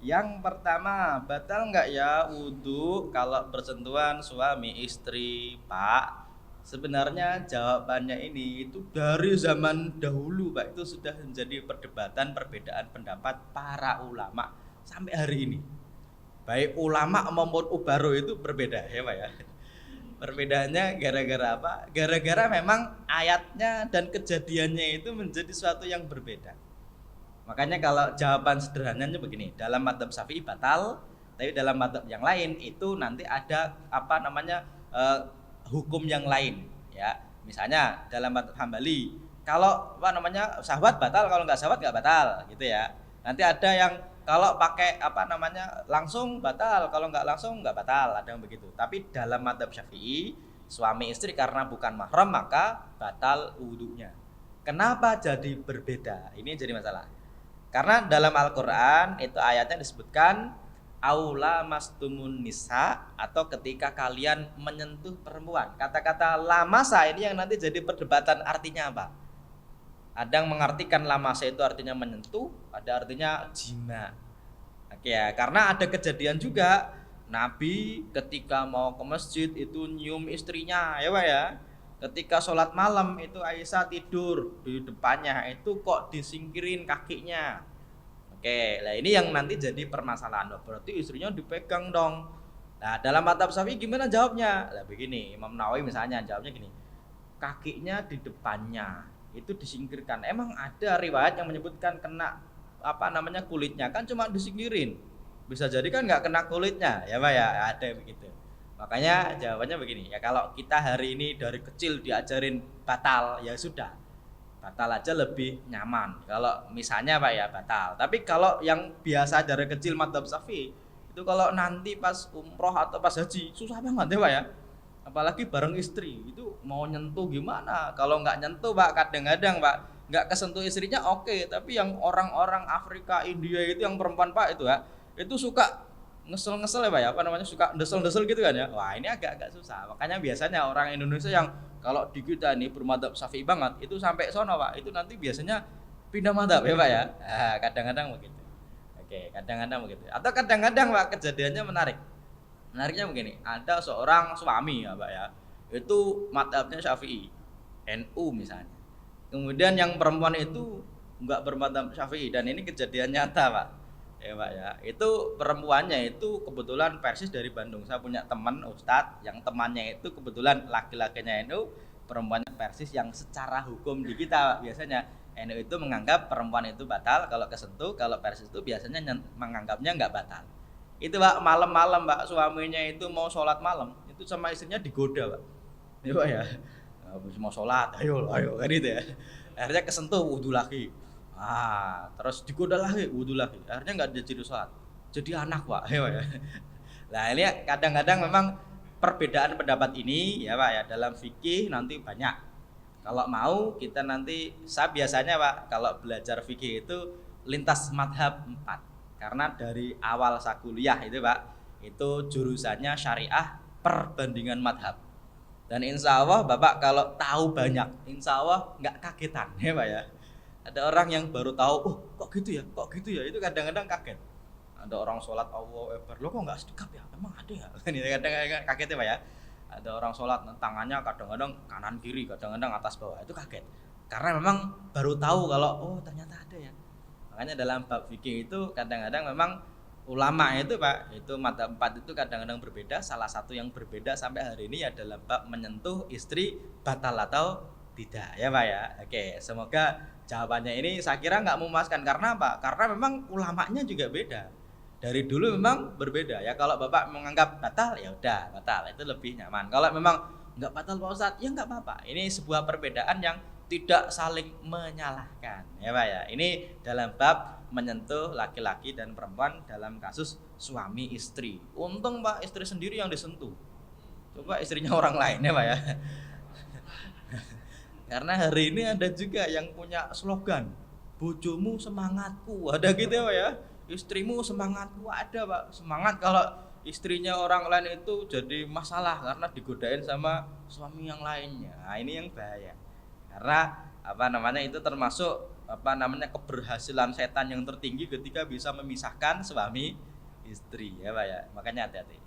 Yang pertama, batal nggak ya wudhu kalau bersentuhan suami istri, Pak? Sebenarnya jawabannya ini itu dari zaman dahulu, Pak. Itu sudah menjadi perdebatan perbedaan pendapat para ulama sampai hari ini. Baik ulama maupun ubaro itu berbeda ya, Pak ya. Perbedaannya gara-gara apa? Gara-gara memang ayatnya dan kejadiannya itu menjadi sesuatu yang berbeda. Makanya kalau jawaban sederhananya begini, dalam madzhab Syafi'i batal, tapi dalam madzhab yang lain itu nanti ada apa namanya hukum yang lain, ya. Misalnya dalam madzhab Hambali, kalau apa namanya syahwat batal, kalau nggak syahwat nggak batal, gitu ya. Nanti ada yang kalau pakai apa namanya langsung batal, kalau nggak langsung nggak batal, ada yang begitu. Tapi dalam madzhab Syafi'i, suami istri karena bukan mahram maka batal wudhunya. Kenapa jadi berbeda? Ini jadi masalah. Karena dalam Al-Quran itu ayatnya disebutkan aula mastumun nisa, atau ketika kalian menyentuh perempuan. Kata-kata lamasa ini yang nanti jadi perdebatan artinya apa. Ada yang mengartikan lamasa itu artinya menyentuh, ada artinya jima. Oke ya, karena ada kejadian juga Nabi ketika mau ke masjid itu nyium istrinya, ya Pak ya. Ketika sholat malam itu Aisyah tidur di depannya, itu kok disingkirin kakinya. Oke, nah ini yang nanti jadi permasalahan. Berarti istrinya dipegang dong. Nah dalam madzhab Syafi'i gimana jawabnya? Nah begini, Imam Nawawi misalnya jawabnya gini, kakinya di depannya itu disingkirkan. Emang ada riwayat yang menyebutkan kena apa namanya kulitnya, kan cuma disingkirin. Bisa jadi kan nggak kena kulitnya, ya Pak ya, ada begitu. Makanya jawabannya begini, ya kalau kita hari ini dari kecil diajarin batal, ya sudah. Batal aja lebih nyaman. Kalau misalnya Pak ya batal. Tapi kalau yang biasa dari kecil madzhab Syafi'i, itu kalau nanti pas umroh atau pas haji susah banget ya Pak ya. Apalagi bareng istri, itu mau nyentuh gimana? Kalau nggak nyentuh Pak, kadang-kadang Pak nggak kesentuh istrinya oke, tapi yang orang-orang Afrika, India itu yang perempuan Pak itu ya, itu suka ngesel-ngesel ya Pak ya, apa namanya, suka desel-desel gitu kan ya. Wah ini agak-agak susah. Makanya biasanya orang Indonesia yang kalau di kita ini bermadzhab Syafi'i banget, itu sampai sono Pak, itu nanti biasanya pindah madzhab ya Pak ya. Nah, kadang-kadang begitu. Oke, kadang-kadang begitu. Atau kadang-kadang Pak kejadiannya menarik. Menariknya begini, ada seorang suami ya Pak ya, itu madhabnya Syafi'i, NU misalnya. Kemudian yang perempuan itu enggak bermadhab Syafi'i, dan ini kejadian nyata Pak. Ya Pak ya, itu perempuannya itu kebetulan persis dari Bandung. Saya punya teman Ustadz yang temannya itu kebetulan laki-lakinya NU, perempuannya persis, yang secara hukum di kita biasanya NU itu menganggap perempuan itu batal kalau kesentuh, kalau persis itu biasanya menganggapnya enggak batal. Itu Pak malam-malam Pak, suaminya itu mau sholat malam itu sama istrinya digoda Pak, ya Pak ya, habis mau sholat ayo ayo kan itu ya, akhirnya kesentuh wudhu lagi, terus digoda lagi wudhu lagi, akhirnya nggak jadi sholat, jadi anak Pak, ya Pak ya. Nah ini kadang-kadang memang perbedaan pendapat ini ya Pak ya, dalam fikih nanti banyak. Kalau mau kita nanti, saya biasanya Pak kalau belajar fikih itu lintas madhab 4, karena dari awal saya kuliah itu Pak, itu jurusannya syariah perbandingan madhab. Dan insya Allah Bapak kalau tahu banyak, insya Allah nggak kagetan ya Pak ya. Ada orang yang baru tahu, oh kok gitu ya, kok gitu ya, itu kadang-kadang kaget. Ada orang sholat Allah Akbar, lo kok nggak sedekap ya, emang ada ya, kadang-kadang kaget ya Pak ya. Ada orang sholat tangannya kadang-kadang kanan kiri, kadang-kadang atas bawah, itu kaget. Karena memang baru tahu kalau oh ternyata ada ya. Makanya dalam bab fikih itu kadang-kadang memang ulama itu Pak, itu madzhab 4 itu kadang-kadang berbeda. Salah satu yang berbeda sampai hari ini ya dalam bab menyentuh istri batal atau tidak ya Pak ya. Oke, semoga jawabannya ini saya kira nggak memuaskan. Karena apa? Karena memang ulamanya juga beda. Dari dulu memang berbeda ya. Kalau Bapak menganggap batal ya udah batal, itu lebih nyaman. Kalau memang nggak batal Pak Ustadz ya nggak apa-apa. Ini sebuah perbedaan yang tidak saling menyalahkan ya Pak ya. Ini dalam bab menyentuh laki-laki dan perempuan dalam kasus suami istri. Untung Pak istri sendiri yang disentuh, coba istrinya orang lain ya Pak ya. Karena hari ini ada juga yang punya slogan bojomu semangatku, ada gitu ya Pak ya. Istrimu semangatku, ada Pak. Semangat kalau istrinya orang lain itu jadi masalah karena digodain sama suami yang lainnya. Nah, ini yang bahaya. Karena apa namanya itu termasuk apa namanya keberhasilan setan yang tertinggi ketika bisa memisahkan suami istri ya Pak ya. Makanya hati-hati.